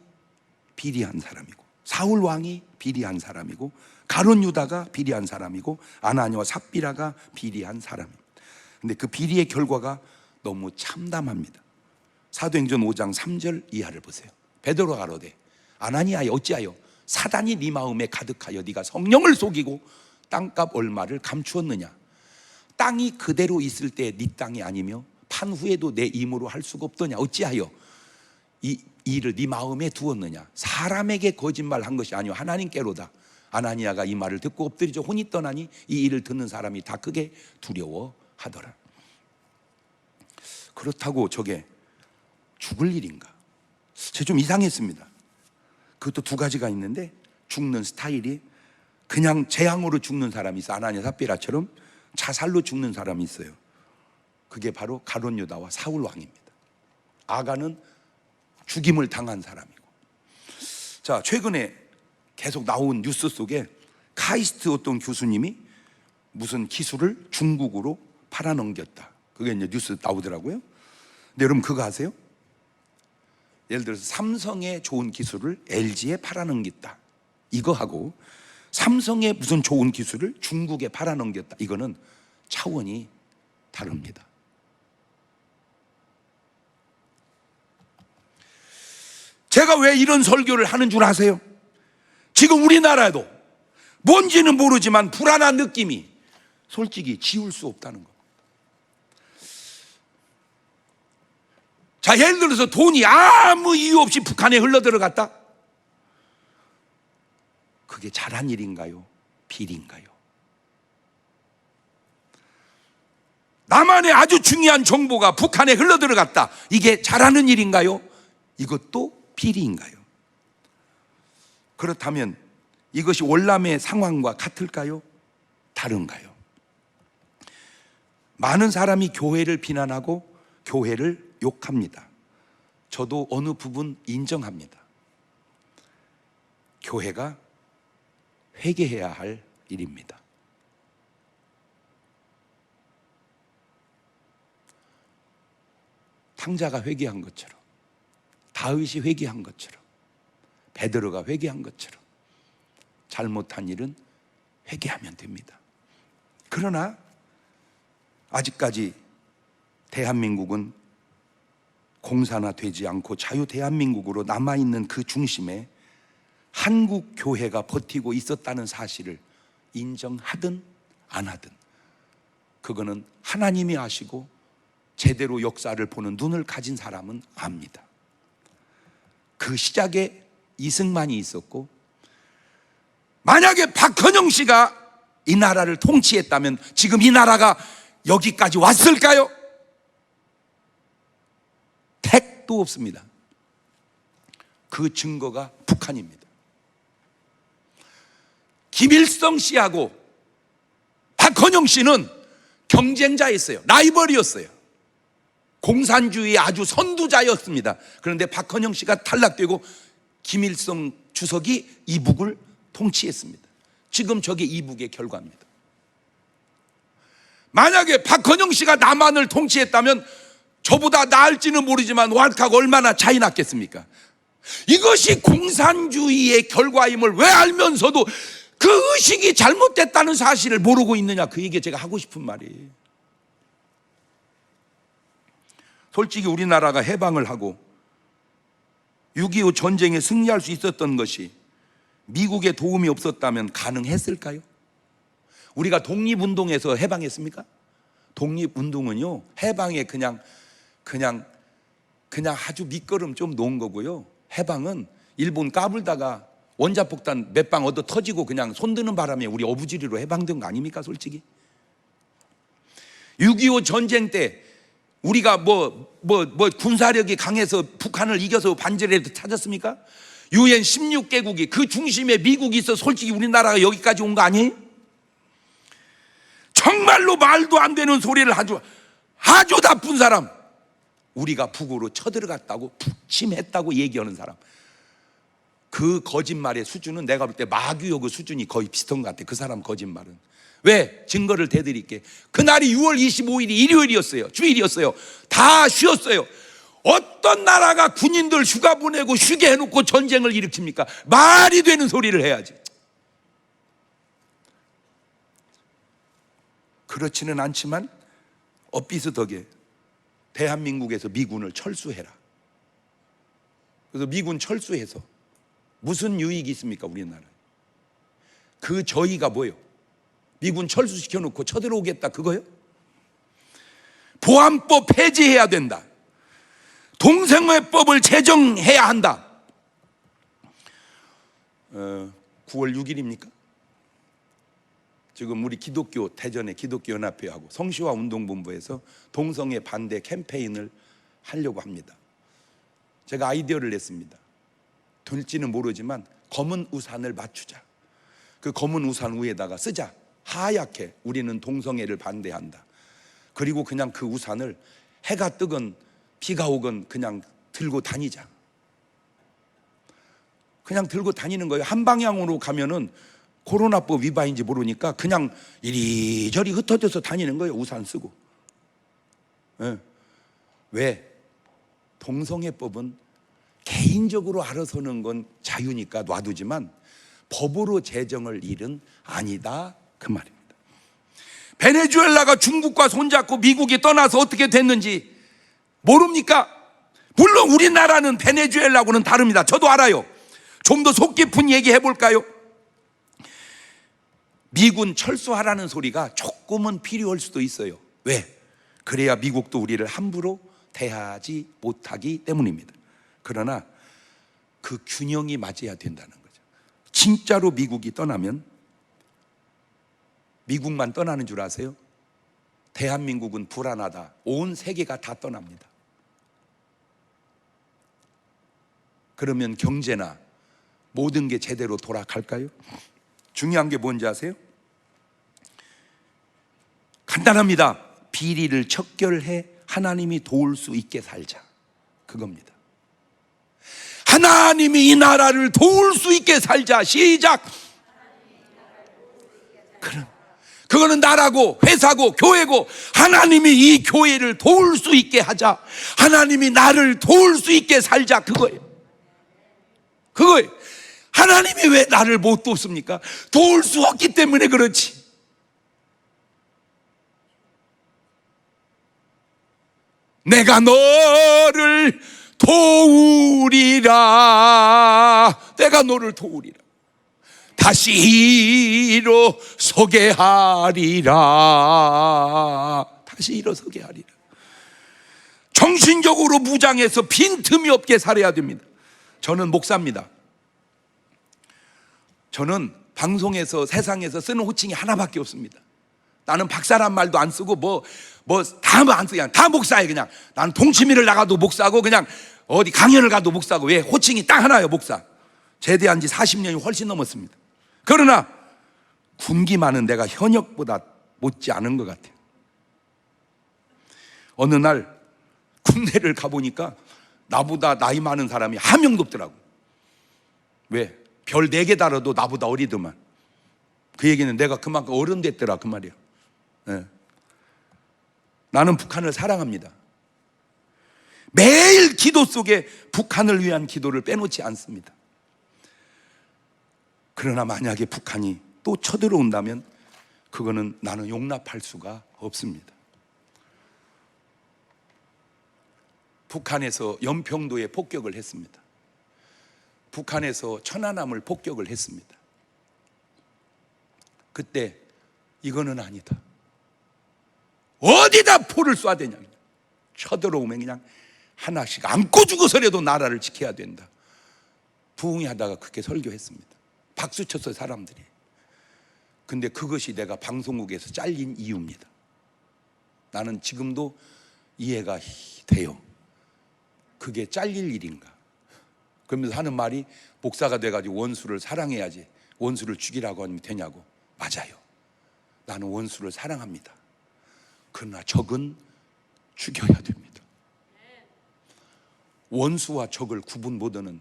[SPEAKER 1] 비리한 사람이고, 사울 왕이 비리한 사람이고, 가룟 유다가 비리한 사람이고, 아나니와 삽비라가 비리한 사람입니다. 근데 그 비리의 결과가 너무 참담합니다. 사도행전 5장 3절 이하를 보세요. 베드로가 가로되 아나니아여 어찌하여 사단이 네 마음에 가득하여 네가 성령을 속이고 땅값 얼마를 감추었느냐. 땅이 그대로 있을 때 네 땅이 아니며 판 후에도 내 임으로 할 수가 없더냐. 어찌하여 이 일을 네 마음에 두었느냐. 사람에게 거짓말한 것이 아니요 하나님께로다. 아나니아가 이 말을 듣고 엎드리죠. 혼이 떠나니 이 일을 듣는 사람이 다 크게 두려워하더라. 그렇다고 저게 죽을 일인가? 제가 좀 이상했습니다. 그것도 두 가지가 있는데, 죽는 스타일이 그냥 재앙으로 죽는 사람이 있어요. 아나니아 삽비라처럼 자살로 죽는 사람이 있어요. 그게 바로 가룟 유다와 사울 왕입니다. 아간은 죽임을 당한 사람이고. 자, 최근에 계속 나온 뉴스 속에 카이스트 어떤 교수님이 무슨 기술을 중국으로 팔아넘겼다. 그게 이제 뉴스 나오더라고요. 근데 여러분 그거 아세요? 예를 들어서 삼성의 좋은 기술을 LG에 팔아넘겼다. 이거하고 삼성의 무슨 좋은 기술을 중국에 팔아넘겼다. 이거는 차원이 다릅니다. 제가 왜 이런 설교를 하는 줄 아세요? 지금 우리나라에도 뭔지는 모르지만 불안한 느낌이 솔직히 지울 수 없다는 거. 자, 예를 들어서 돈이 아무 이유 없이 북한에 흘러들어갔다? 그게 잘한 일인가요? 비리인가요? 남한의 아주 중요한 정보가 북한에 흘러들어갔다. 이게 잘하는 일인가요? 이것도 비리인가요? 그렇다면 이것이 월남의 상황과 같을까요? 다른가요? 많은 사람이 교회를 비난하고 교회를 욕합니다. 저도 어느 부분 인정합니다. 교회가 회개해야 할 일입니다. 탕자가 회개한 것처럼, 다윗이 회개한 것처럼, 베드로가 회개한 것처럼 잘못한 일은 회개하면 됩니다. 그러나 아직까지 대한민국은 공산화되지 않고 자유 대한민국으로 남아있는 그 중심에 한국 교회가 버티고 있었다는 사실을 인정하든 안 하든 그거는 하나님이 아시고 제대로 역사를 보는 눈을 가진 사람은 압니다. 그 시작에 이승만이 있었고, 만약에 박헌영 씨가 이 나라를 통치했다면 지금 이 나라가 여기까지 왔을까요? 택도 없습니다. 그 증거가 북한입니다. 김일성 씨하고 박헌영 씨는 경쟁자였어요. 라이벌이었어요. 공산주의의 아주 선두자였습니다. 그런데 박헌영 씨가 탈락되고 김일성 주석이 이북을 통치했습니다. 지금 저게 이북의 결과입니다. 만약에 박헌영 씨가 남한을 통치했다면 저보다 나을지는 모르지만 왈카가 얼마나 차이 났겠습니까? 이것이 공산주의의 결과임을 왜 알면서도 그 의식이 잘못됐다는 사실을 모르고 있느냐, 그 얘기 제가 하고 싶은 말이에요. 솔직히 우리나라가 해방을 하고 6.25 전쟁에 승리할 수 있었던 것이 미국의 도움이 없었다면 가능했을까요? 우리가 독립운동에서 해방했습니까? 독립운동은요, 해방에 그냥 아주 밑거름 좀 놓은 거고요. 해방은 일본 까불다가 원자폭탄 몇 방 얻어 터지고 그냥 손드는 바람에 우리 어부지리로 해방된 거 아닙니까, 솔직히? 6.25 전쟁 때 우리가 군사력이 강해서 북한을 이겨서 반지를 찾았습니까? UN 16개국이 그 중심에 미국이 있어 솔직히 우리나라가 여기까지 온 거 아니에요? 정말로 말도 안 되는 소리를 아주 나쁜 사람, 우리가 북으로 쳐들어갔다고 북침했다고 얘기하는 사람, 그 거짓말의 수준은 내가 볼 때 마귀의 그 수준이 거의 비슷한 것 같아. 그 사람 거짓말은. 왜? 증거를 대드릴게. 그날이 6월 25일이 일요일이었어요. 주일이었어요. 다 쉬었어요. 어떤 나라가 군인들 휴가 보내고 쉬게 해놓고 전쟁을 일으킵니까? 말이 되는 소리를 해야지. 그렇지는 않지만 엇비슷하게 대한민국에서 미군을 철수해라. 그래서 미군 철수해서 무슨 유익이 있습니까? 우리나라에. 그 저희가 뭐예요? 미군 철수시켜놓고 쳐들어오겠다 그거요? 보안법 폐지해야 된다. 동성애법을 제정해야 한다. 9월 6일입니까? 지금 우리 기독교 대전의 기독교연합회하고 성시화 운동본부에서 동성애 반대 캠페인을 하려고 합니다. 제가 아이디어를 냈습니다. 될지는 모르지만 검은 우산을 맞추자. 그 검은 우산 위에다가 쓰자. 하얗게 우리는 동성애를 반대한다. 그리고 그냥 그 우산을 해가 뜨건 비가 오건 그냥 들고 다니자. 그냥 들고 다니는 거예요. 한 방향으로 가면은 코로나법 위반인지 모르니까 그냥 이리저리 흩어져서 다니는 거예요. 우산 쓰고. 네. 왜? 동성애법은 개인적으로 알아서 하는 건 자유니까 놔두지만 법으로 제정할 일은 아니다 그 말입니다. 베네수엘라가 중국과 손잡고 미국이 떠나서 어떻게 됐는지 모릅니까? 물론 우리나라는 베네수엘라하고는 다릅니다. 저도 알아요. 좀 더 속 깊은 얘기 해볼까요? 미군 철수하라는 소리가 조금은 필요할 수도 있어요. 왜? 그래야 미국도 우리를 함부로 대하지 못하기 때문입니다. 그러나 그 균형이 맞아야 된다는 거죠. 진짜로 미국이 떠나면, 미국만 떠나는 줄 아세요? 대한민국은 불안하다. 온 세계가 다 떠납니다. 그러면 경제나 모든 게 제대로 돌아갈까요? 중요한 게 뭔지 아세요? 간단합니다. 비리를 척결해 하나님이 도울 수 있게 살자. 그겁니다. 하나님이 이 나라를 도울 수 있게 살자. 시작. 그럼 그거는 나라고 회사고 교회고, 하나님이 이 교회를 도울 수 있게 하자. 하나님이 나를 도울 수 있게 살자. 그거예요. 하나님이 왜 나를 못 돕습니까? 도울 수 없기 때문에 그렇지. 내가 너를 도우리라. 내가 너를 도우리라. 다시 일어서게 하리라. 다시 일어서게 하리라. 정신적으로 무장해서 빈틈이 없게 살아야 됩니다. 저는 목사입니다. 저는 방송에서 세상에서 쓰는 호칭이 하나밖에 없습니다. 나는 박사란 말도 안 쓰고 다 안 쓰고 다 목사예요. 그냥 나는 동치미를 나가도 목사고, 그냥 어디 강연을 가도 목사고. 왜? 호칭이 딱 하나예요. 목사. 제대한 지 40년이 훨씬 넘었습니다. 그러나 군기만은 내가 현역보다 못지 않은 것 같아요. 어느 날 군대를 가보니까 나보다 나이 많은 사람이 한 명도 없더라고. 왜? 별 4개 달아도 나보다 어리더만. 그 얘기는 내가 그만큼 어른 됐더라 그 말이야. 네. 나는 북한을 사랑합니다. 매일 기도 속에 북한을 위한 기도를 빼놓지 않습니다. 그러나 만약에 북한이 또 쳐들어온다면 그거는 나는 용납할 수가 없습니다. 북한에서 연평도에 폭격을 했습니다. 북한에서 천안함을 폭격을 했습니다. 그때 이거는 아니다. 어디다 포를 쏴대냐. 쳐들어오면 그냥 하나씩 안고 죽어서라도 나라를 지켜야 된다. 부흥회하다가 그렇게 설교했습니다. 박수 쳤어요 사람들이. 근데 그것이 내가 방송국에서 잘린 이유입니다. 나는 지금도 이해가 돼요. 그게 잘릴 일인가. 그러면서 하는 말이, 목사가 돼가지고 원수를 사랑해야지 원수를 죽이라고 하면 되냐고. 맞아요. 나는 원수를 사랑합니다. 그러나 적은 죽여야 됩니다. 원수와 적을 구분 못하는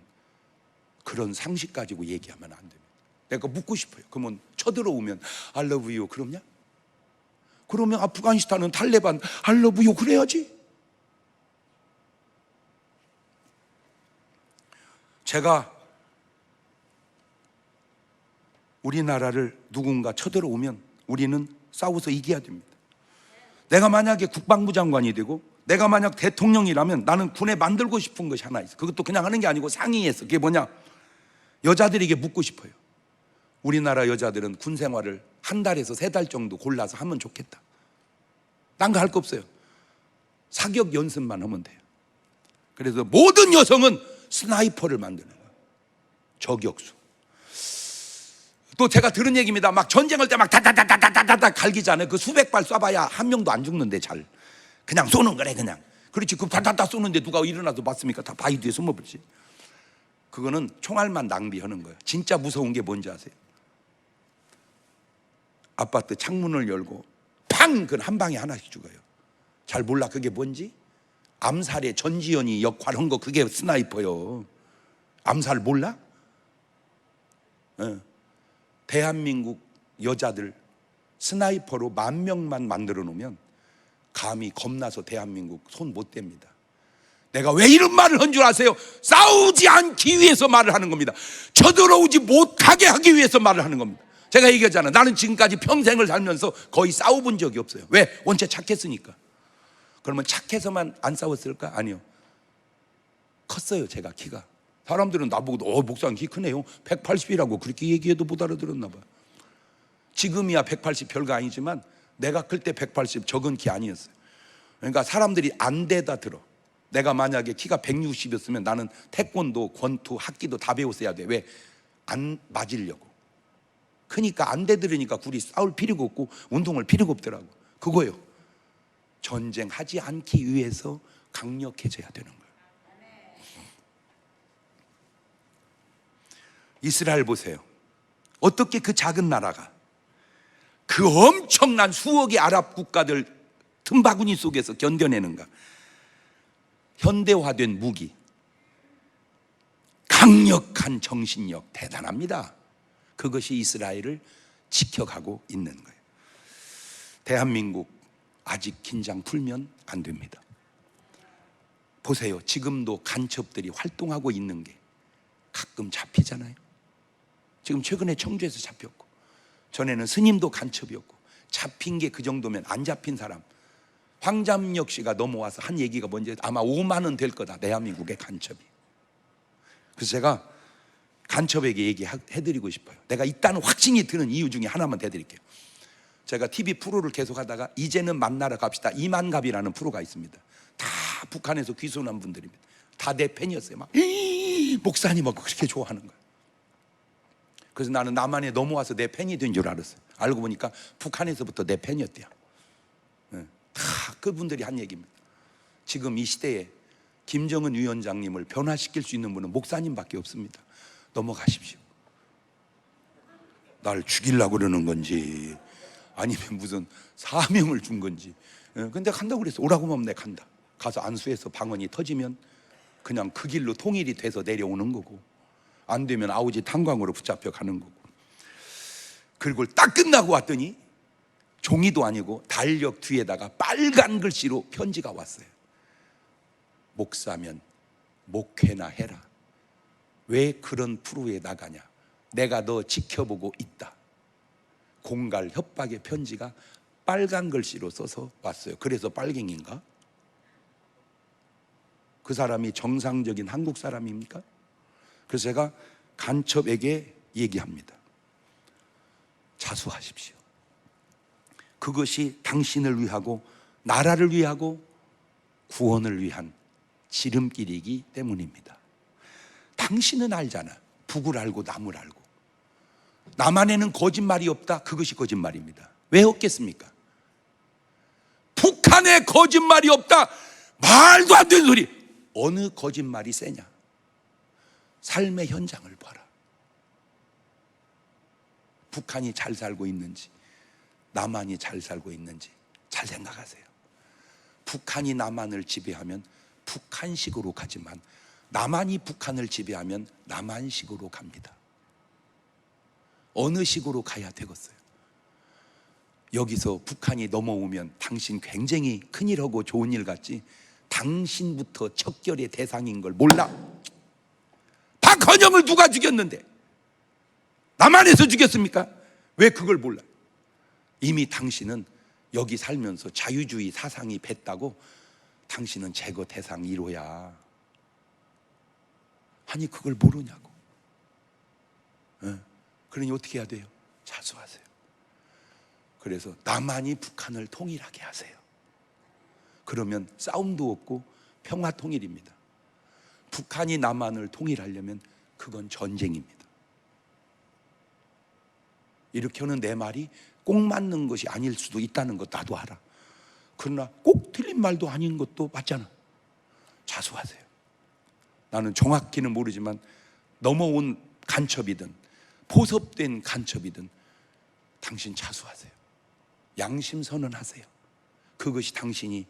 [SPEAKER 1] 그런 상식 가지고 얘기하면 안 됩니다. 내가 묻고 싶어요. 그러면 쳐들어오면 I love you 그러냐? 그러면 아프가니스탄은 탈레반 I love you 그래야지. 제가 우리나라를 누군가 쳐들어오면 우리는 싸워서 이겨야 됩니다. 내가 만약에 국방부 장관이 되고 내가 만약 대통령이라면 나는 군에 만들고 싶은 것이 하나 있어. 그것도 그냥 하는 게 아니고 상의해서. 그게 뭐냐? 여자들에게 묻고 싶어요. 우리나라 여자들은 군 생활을 한 달에서 3달 정도 골라서 하면 좋겠다. 딴 거 할 거 없어요. 사격 연습만 하면 돼요. 그래서 모든 여성은 스나이퍼를 만드는 거예요. 저격수. 또 제가 들은 얘기입니다. 막 전쟁할 때 막 다다다다다다다 갈기잖아요. 그 수백 발 쏴봐야 한 명도 안 죽는데 잘. 그냥 쏘는 거래 그냥. 그렇지 그 다다다 쏘는데 누가 일어나서 봤습니까? 다 바위 뒤에 숨어버리지. 그거는 총알만 낭비하는 거예요. 진짜 무서운 게 뭔지 아세요? 아파트 창문을 열고 팡! 그건 한 방에 하나씩 죽어요. 잘 몰라 그게 뭔지? 암살의 전지현이 역할한 거 그게 스나이퍼요. 암살 몰라? 네. 대한민국 여자들 스나이퍼로 10,000명만 만들어 놓으면 감히 겁나서 대한민국 손 못 댑니다. 내가 왜 이런 말을 한 줄 아세요? 싸우지 않기 위해서 말을 하는 겁니다. 쳐들어오지 못하게 하기 위해서 말을 하는 겁니다. 제가 얘기하잖아요. 나는 지금까지 평생을 살면서 거의 싸워본 적이 없어요. 왜? 원체 착했으니까. 그러면 착해서만 안 싸웠을까? 아니요. 컸어요 제가 키가. 사람들은 나보고 목사님 키 크네요 180이라고 그렇게 얘기해도 못 알아들었나 봐요. 지금이야 180 별거 아니지만 내가 클 때 180 적은 키 아니었어요. 그러니까 사람들이 안 대다 들어. 내가 만약에 키가 160이었으면 나는 태권도, 권투, 합기도 다 배웠어야 돼. 왜? 안 맞으려고. 크니까 안 대들으니까 둘이 싸울 필요가 없고 운동할 필요가 없더라고. 그거예요. 전쟁하지 않기 위해서 강력해져야 되는 거예요. 이스라엘 보세요. 어떻게 그 작은 나라가 그 엄청난 수억의 아랍 국가들 틈바구니 속에서 견뎌내는가? 현대화된 무기, 강력한 정신력 대단합니다. 그것이 이스라엘을 지켜가고 있는 거예요. 대한민국 아직 긴장 풀면 안 됩니다. 보세요. 지금도 간첩들이 활동하고 있는 게 가끔 잡히잖아요. 지금 최근에 청주에서 잡혔고 전에는 스님도 간첩이었고 잡힌 게 그 정도면 안 잡힌 사람 황잠역 씨가 넘어와서 한 얘기가 뭔지 아마 5만 원 될 거다. 대한민국의 간첩이. 그래서 제가 간첩에게 얘기해드리고 싶어요. 내가 있다는 확신이 드는 이유 중에 하나만 대드릴게요. 제가 TV 프로를 계속 하다가 이제는 만나러 갑시다. 이만갑이라는 프로가 있습니다. 다 북한에서 귀순한 분들입니다. 다 내 팬이었어요. 막 목사님하고 그렇게 좋아하는 거예요. 그래서 나는 남한에 넘어와서 내 팬이 된 줄 알았어요. 알고 보니까 북한에서부터 내 팬이었대요. 다 그분들이 한 얘기입니다. 지금 이 시대에 김정은 위원장님을 변화시킬 수 있는 분은 목사님밖에 없습니다. 넘어가십시오. 날 죽이려고 그러는 건지 아니면 무슨 사명을 준 건지. 근데 간다고 그랬어. 오라고 하면 내가 간다. 가서 안수해서 방언이 터지면 그냥 그 길로 통일이 돼서 내려오는 거고 안 되면 아우지 탄광으로 붙잡혀 가는 거고. 그리고 딱 끝나고 왔더니 종이도 아니고 달력 뒤에다가 빨간 글씨로 편지가 왔어요. 목사면 목회나 해라. 왜 그런 프로에 나가냐? 내가 너 지켜보고 있다. 공갈 협박의 편지가 빨간 글씨로 써서 왔어요. 그래서 빨갱인가? 그 사람이 정상적인 한국 사람입니까? 그래서 제가 간첩에게 얘기합니다. 자수하십시오. 그것이 당신을 위하고 나라를 위하고 구원을 위한 지름길이기 때문입니다. 당신은 알잖아. 북을 알고 남을 알고. 남한에는 거짓말이 없다. 그것이 거짓말입니다. 왜 없겠습니까? 북한에 거짓말이 없다. 말도 안 되는 소리. 어느 거짓말이 세냐? 삶의 현장을 봐라. 북한이 잘 살고 있는지 남한이 잘 살고 있는지 잘 생각하세요. 북한이 남한을 지배하면 북한식으로 가지만 남한이 북한을 지배하면 남한식으로 갑니다. 어느 식으로 가야 되겠어요? 여기서 북한이 넘어오면 당신 굉장히 큰일하고 좋은 일 같지, 당신부터 척결의 대상인 걸 몰라? 박헌영을 누가 죽였는데? 남한에서 죽였습니까? 왜 그걸 몰라? 이미 당신은 여기 살면서 자유주의 사상이 뱄다고 당신은 제거 대상 1호야. 아니 그걸 모르냐고. 그러니 어떻게 해야 돼요? 자수하세요. 그래서 남한이 북한을 통일하게 하세요. 그러면 싸움도 없고 평화 통일입니다. 북한이 남한을 통일하려면 그건 전쟁입니다. 이렇게 하는 내 말이 꼭 맞는 것이 아닐 수도 있다는 것 나도 알아. 그러나 꼭 틀린 말도 아닌 것도 맞잖아. 자수하세요. 나는 정확히는 모르지만 넘어온 간첩이든 포섭된 간첩이든 당신 자수하세요. 양심 선언하세요. 그것이 당신이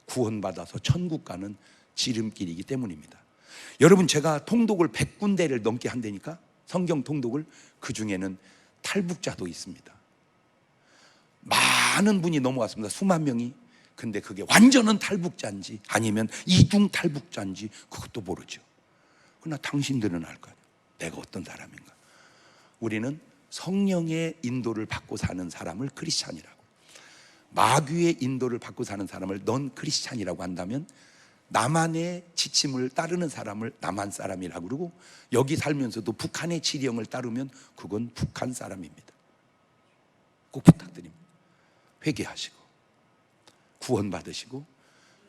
[SPEAKER 1] 구원받아서 천국 가는 지름길이기 때문입니다. 여러분, 제가 통독을 100군데를 넘게 한다니까, 성경 통독을. 그 중에는 탈북자도 있습니다. 많은 분이 넘어왔습니다. 수만 명이. 근데 그게 완전한 탈북자인지 아니면 이중 탈북자인지 그것도 모르죠. 그러나 당신들은 알 거 아니에요. 내가 어떤 사람인가. 우리는 성령의 인도를 받고 사는 사람을 크리스찬이라고, 마귀의 인도를 받고 사는 사람을 넌 크리스찬이라고 한다면, 남한의 지침을 따르는 사람을 남한 사람이라고 그러고, 여기 살면서도 북한의 지령을 따르면 그건 북한 사람입니다. 꼭 부탁드립니다. 회개하시고 구원받으시고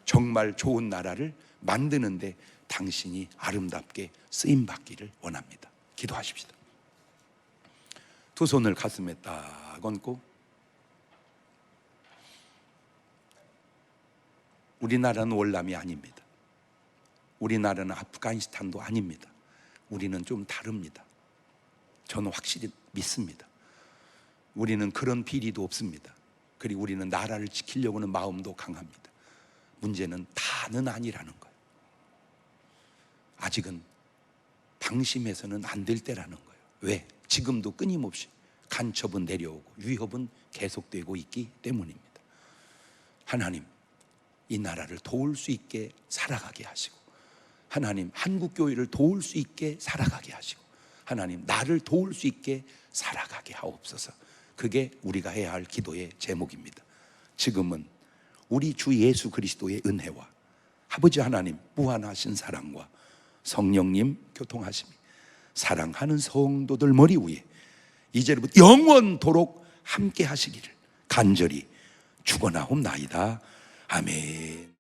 [SPEAKER 1] 정말 좋은 나라를 만드는데 당신이 아름답게 쓰임받기를 원합니다. 기도하십시다. 두 손을 가슴에 딱 얹고, 우리나라는 월남이 아닙니다. 우리나라는 아프가니스탄도 아닙니다. 우리는 좀 다릅니다. 저는 확실히 믿습니다. 우리는 그런 비리도 없습니다. 그리고 우리는 나라를 지키려고 하는 마음도 강합니다. 문제는 다는 아니라는 거예요. 아직은 방심해서는 안 될 때라는 거예요. 왜? 지금도 끊임없이 간첩은 내려오고 위협은 계속되고 있기 때문입니다. 하나님, 이 나라를 도울 수 있게 살아가게 하시고, 하나님, 한국교회를 도울 수 있게 살아가게 하시고, 하나님, 나를 도울 수 있게 살아가게 하옵소서. 그게 우리가 해야 할 기도의 제목입니다. 지금은 우리 주 예수 그리스도의 은혜와 아버지 하나님 무한하신 사랑과 성령님 교통하심이 사랑하는 성도들 머리 위에 이제부터 영원토록 함께 하시기를 간절히 축원하옵나이다. 아멘.